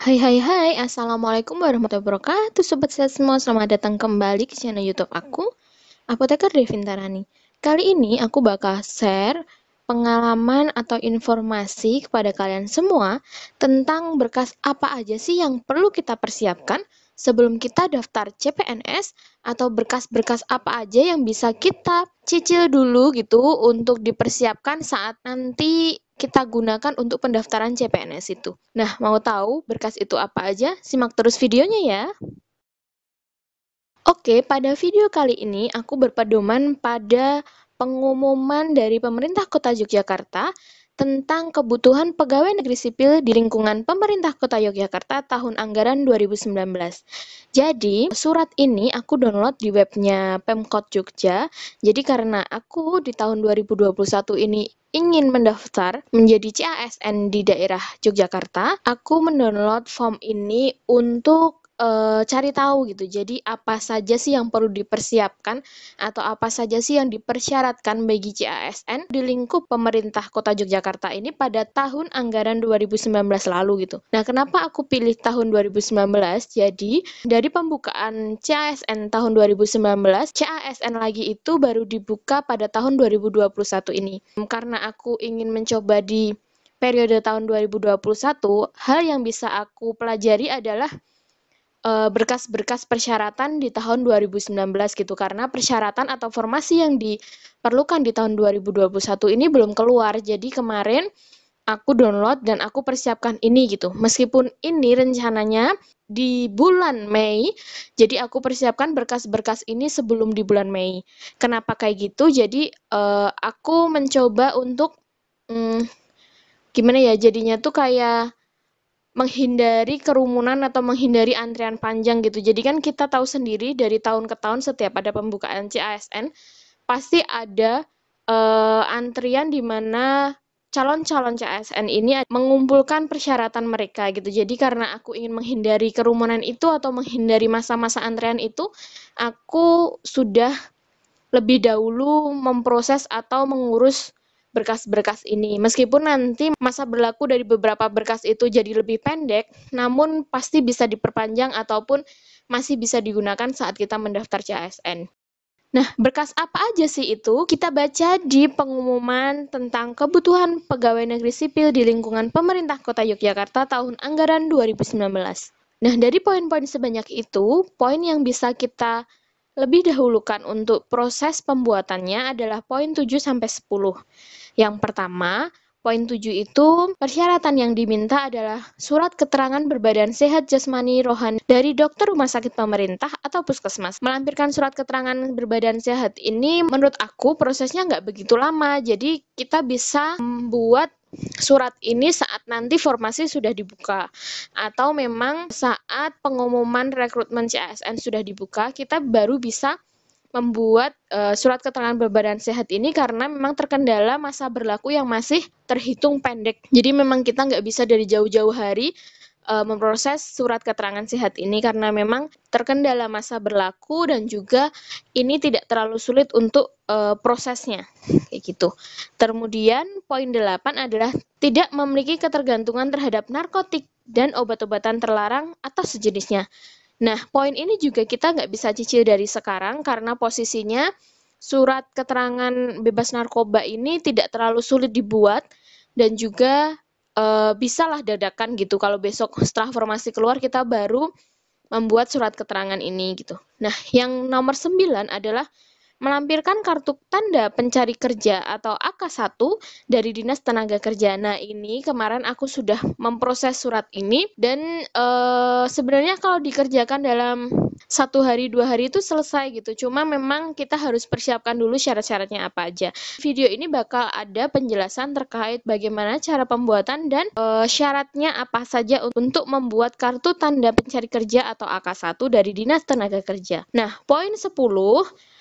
Hai hai hai, Assalamualaikum warahmatullahi wabarakatuh. Sobat sehat semua, selamat datang kembali ke channel YouTube aku, Apoteker Devintarani. Kali ini aku bakal share pengalaman atau informasi kepada kalian semua tentang berkas apa aja sih yang perlu kita persiapkan sebelum kita daftar CPNS, atau berkas-berkas apa aja yang bisa kita cicil dulu gitu untuk dipersiapkan saat nanti kita gunakan untuk pendaftaran CPNS itu. Nah, mau tahu berkas itu apa aja? Simak terus videonya ya. Oke, pada video kali ini aku berpedoman pada pengumuman dari pemerintah Kota Yogyakarta tentang kebutuhan pegawai negeri sipil di lingkungan pemerintah Kota Yogyakarta tahun anggaran 2019. Jadi, surat ini aku download di webnya Pemkot Jogja. Jadi karena aku di tahun 2021 ini ingin mendaftar menjadi CASN di daerah Yogyakarta, aku mendownload form ini untuk cari tahu gitu. Jadi apa saja sih yang perlu dipersiapkan atau apa saja sih yang dipersyaratkan bagi CASN di lingkup pemerintah Kota Yogyakarta ini pada tahun anggaran 2019 lalu gitu. Nah, kenapa aku pilih tahun 2019? Jadi, dari pembukaan CASN tahun 2019, CASN lagi itu baru dibuka pada tahun 2021 ini. Karena aku ingin mencoba di periode tahun 2021, hal yang bisa aku pelajari adalah berkas-berkas persyaratan di tahun 2019 gitu, karena persyaratan atau formasi yang diperlukan di tahun 2021 ini belum keluar. Jadi kemarin aku download dan aku persiapkan ini gitu. Meskipun ini rencananya di bulan Mei, jadi aku persiapkan berkas-berkas ini sebelum di bulan Mei. Kenapa kayak gitu? Jadi aku mencoba untuk gimana ya? Jadinya tuh kayak menghindari kerumunan atau menghindari antrian panjang gitu. Jadi kan kita tahu sendiri dari tahun ke tahun setiap ada pembukaan CASN pasti ada antrian di mana calon-calon CASN ini mengumpulkan persyaratan mereka gitu. Jadi karena aku ingin menghindari kerumunan itu atau menghindari masa-masa antrian itu, aku sudah lebih dahulu memproses atau mengurus berkas-berkas ini. Meskipun nanti masa berlaku dari beberapa berkas itu jadi lebih pendek, namun pasti bisa diperpanjang ataupun masih bisa digunakan saat kita mendaftar CASN. Nah, berkas apa aja sih itu? Kita baca di pengumuman tentang kebutuhan pegawai negeri sipil di lingkungan pemerintah Kota Yogyakarta tahun anggaran 2019. Nah, dari poin-poin sebanyak itu, poin yang bisa kita lebih dahulukan untuk proses pembuatannya adalah poin 7 sampai 10. Yang pertama, poin 7 itu persyaratan yang diminta adalah surat keterangan berbadan sehat jasmani rohani dari dokter rumah sakit pemerintah atau puskesmas. Melampirkan surat keterangan berbadan sehat ini menurut aku prosesnya nggak begitu lama, jadi kita bisa membuat surat ini saat nanti formasi sudah dibuka, atau memang saat pengumuman rekrutmen CASN sudah dibuka, kita baru bisa membuat surat keterangan berbadan sehat ini karena memang terkendala masa berlaku yang masih terhitung pendek. Jadi memang kita nggak bisa dari jauh-jauh hari memproses surat keterangan sehat ini karena memang terkendala masa berlaku dan juga ini tidak terlalu sulit untuk prosesnya kayak gitu. Kemudian poin 8 adalah tidak memiliki ketergantungan terhadap narkotik dan obat-obatan terlarang atau sejenisnya. Nah, poin ini juga kita nggak bisa cicil dari sekarang karena posisinya surat keterangan bebas narkoba ini tidak terlalu sulit dibuat dan juga bisalah dadakan gitu. Kalau besok setelah formasi keluar kita baru membuat surat keterangan ini gitu. Nah, yang nomor 9 adalah melampirkan kartu tanda pencari kerja atau AK1 dari Dinas Tenaga Kerja. Nah, ini kemarin aku sudah memproses surat ini dan sebenarnya kalau dikerjakan dalam 1 hari 2 hari itu selesai gitu. Cuma memang kita harus persiapkan dulu syarat-syaratnya apa aja. Video ini bakal ada penjelasan terkait bagaimana cara pembuatan dan syaratnya apa saja untuk membuat kartu tanda pencari kerja atau AK1 dari Dinas Tenaga Kerja. Nah, poin 10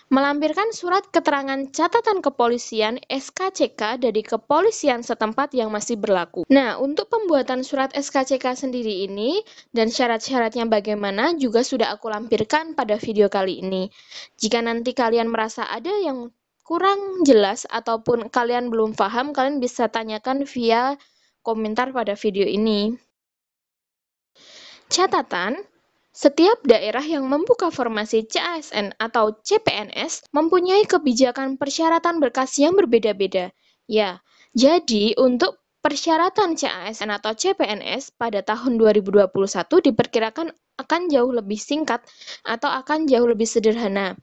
melampirkan surat keterangan catatan kepolisian SKCK dari kepolisian setempat yang masih berlaku. Nah, untuk pembuatan surat SKCK sendiri ini dan syarat-syaratnya bagaimana juga sudah aku lampirkan pada video kali ini. Jika nanti kalian merasa ada yang kurang jelas ataupun kalian belum paham, kalian bisa tanyakan via komentar pada video ini. Catatan, setiap daerah yang membuka formasi CASN atau CPNS mempunyai kebijakan persyaratan berkas yang berbeda-beda. Ya, jadi untuk persyaratan CASN atau CPNS pada tahun 2021 diperkirakan akan jauh lebih singkat atau akan jauh lebih sederhana.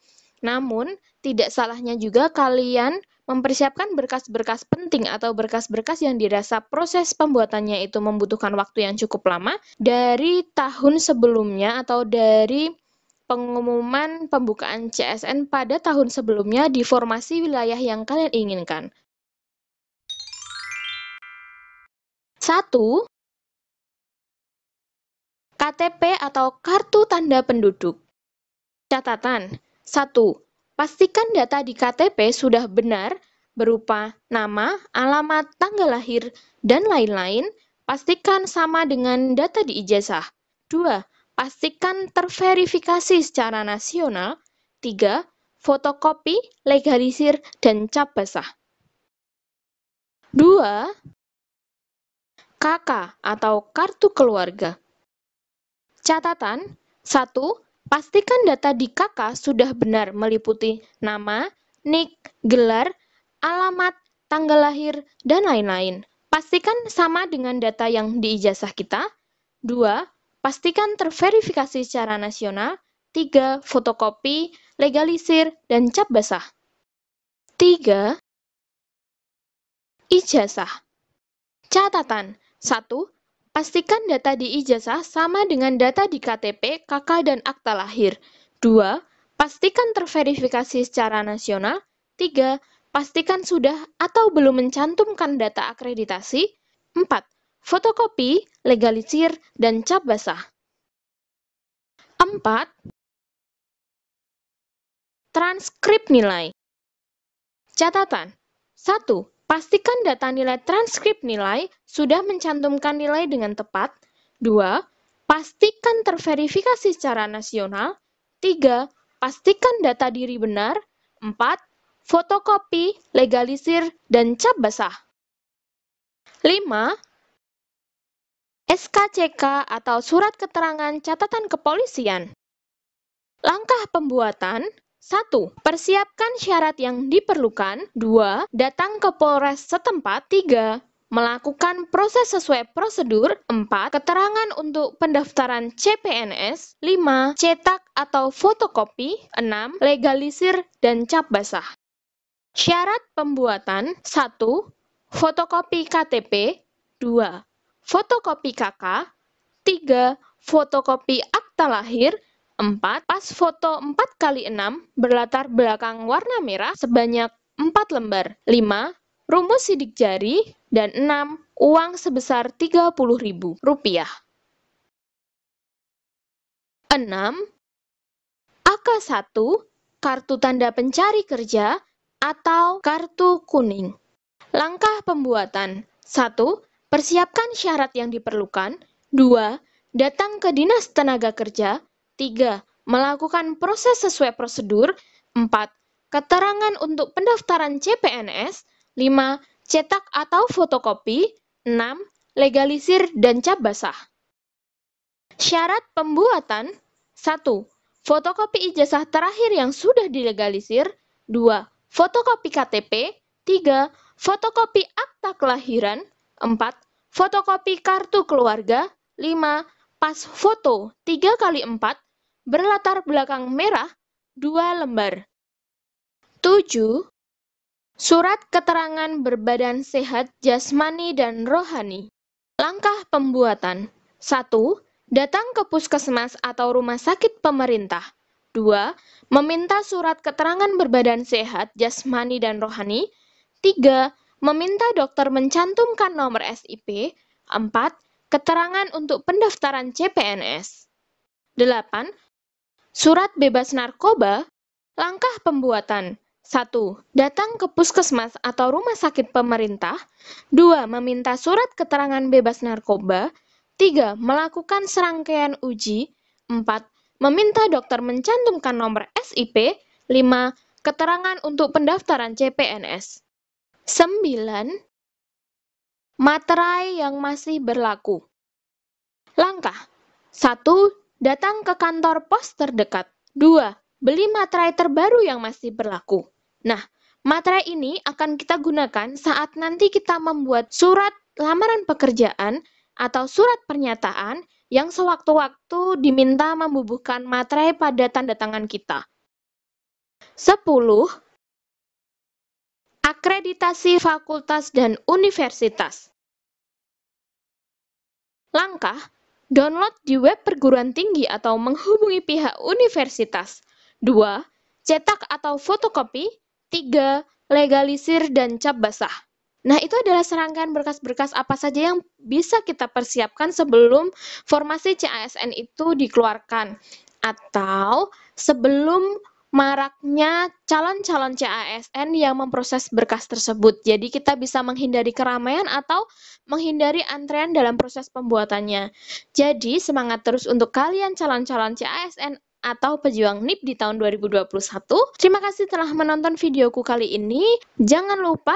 Namun, tidak salahnya juga kalian mempersiapkan berkas-berkas penting atau berkas-berkas yang dirasa proses pembuatannya itu membutuhkan waktu yang cukup lama dari tahun sebelumnya atau dari pengumuman pembukaan CSN pada tahun sebelumnya di formasi wilayah yang kalian inginkan. 1. KTP atau Kartu Tanda Penduduk. Catatan. 1. Pastikan data di KTP sudah benar berupa nama, alamat, tanggal lahir, dan lain-lain. Pastikan sama dengan data di ijazah. 2. Pastikan terverifikasi secara nasional. 3. Fotokopi, legalisir, dan cap basah. 2. KK atau Kartu Keluarga. Catatan. 1. Pastikan data di KK sudah benar meliputi nama, nik, gelar, alamat, tanggal lahir, dan lain-lain. Pastikan sama dengan data yang di ijazah kita. 2. Pastikan terverifikasi secara nasional. 3. Fotokopi, legalisir, dan cap basah. 3. Ijazah. Catatan. 1. Pastikan data di ijazah sama dengan data di KTP, KK, dan akta lahir. 2. Pastikan terverifikasi secara nasional. 3. Pastikan sudah atau belum mencantumkan data akreditasi. 4. Fotokopi, legalisir, dan cap basah. 4. Transkrip nilai. Catatan. 1. Pastikan data nilai transkrip nilai sudah mencantumkan nilai dengan tepat. 2. Pastikan terverifikasi secara nasional. 3. Pastikan data diri benar. 4. Fotokopi, legalisir, dan cap basah. 5. SKCK atau Surat Keterangan Catatan Kepolisian. Langkah pembuatan. 1. Persiapkan syarat yang diperlukan. 2. Datang ke Polres setempat. 3. Melakukan proses sesuai prosedur. 4. Keterangan untuk pendaftaran CPNS. 5. Cetak atau fotokopi. 6. Legalisir dan cap basah. Syarat pembuatan. 1. Fotokopi KTP. 2. Fotokopi KK. 3. Fotokopi akta lahir. 4. Pas foto 4x6 berlatar belakang warna merah sebanyak 4 lembar. 5. Rumus sidik jari. Dan 6. Uang sebesar Rp30.000. 6. AK1, Kartu Tanda Pencari Kerja, atau Kartu Kuning. Langkah pembuatan. 1. Persiapkan syarat yang diperlukan. 2. Datang ke Dinas Tenaga Kerja. 3. Melakukan proses sesuai prosedur. 4. Keterangan untuk pendaftaran CPNS. 5. Cetak atau fotokopi. 6. Legalisir dan cap basah. Syarat pembuatan. 1. Fotokopi ijazah terakhir yang sudah dilegalisir. 2. Fotokopi KTP. 3. Fotokopi akta kelahiran. 4. Fotokopi kartu keluarga. 5. Pas foto 3x4 berlatar belakang merah 2 lembar. 7. Surat keterangan berbadan sehat jasmani dan rohani. Langkah pembuatan. 1. Datang ke puskesmas atau rumah sakit pemerintah. 2. Meminta surat keterangan berbadan sehat jasmani dan rohani. 3. Meminta dokter mencantumkan nomor SIP. 4. Keterangan untuk pendaftaran CPNS. 8. Surat bebas narkoba. Langkah pembuatan. 1. Datang ke puskesmas atau rumah sakit pemerintah. 2. Meminta surat keterangan bebas narkoba. 3. Melakukan serangkaian uji. 4. Meminta dokter mencantumkan nomor SIP. 5. Keterangan untuk pendaftaran CPNS. 9. Materai yang masih berlaku. Langkah. 1. Datang ke kantor pos terdekat. 2. Beli materai terbaru yang masih berlaku. Nah, materai ini akan kita gunakan saat nanti kita membuat surat lamaran pekerjaan atau surat pernyataan yang sewaktu-waktu diminta membubuhkan materai pada tanda tangan kita. 10. Akreditasi fakultas dan universitas. Langkah, download di web perguruan tinggi atau menghubungi pihak universitas. 2. Cetak atau fotokopi. 3. Legalisir dan cap basah. Nah, itu adalah serangkaian berkas-berkas apa saja yang bisa kita persiapkan sebelum formasi CASN itu dikeluarkan. Atau sebelum maraknya calon-calon CASN yang memproses berkas tersebut. Jadi kita bisa menghindari keramaian atau menghindari antrean dalam proses pembuatannya. Jadi semangat terus untuk kalian calon-calon CASN atau pejuang NIP di tahun 2021. Terima kasih telah menonton videoku kali ini. Jangan lupa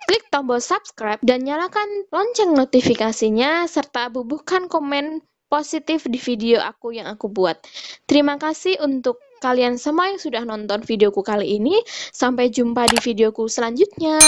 klik tombol subscribe dan nyalakan lonceng notifikasinya serta bubuhkan komen positif di video aku yang aku buat. Terima kasih untuk kalian semua yang sudah nonton videoku kali ini. Sampai jumpa di videoku selanjutnya.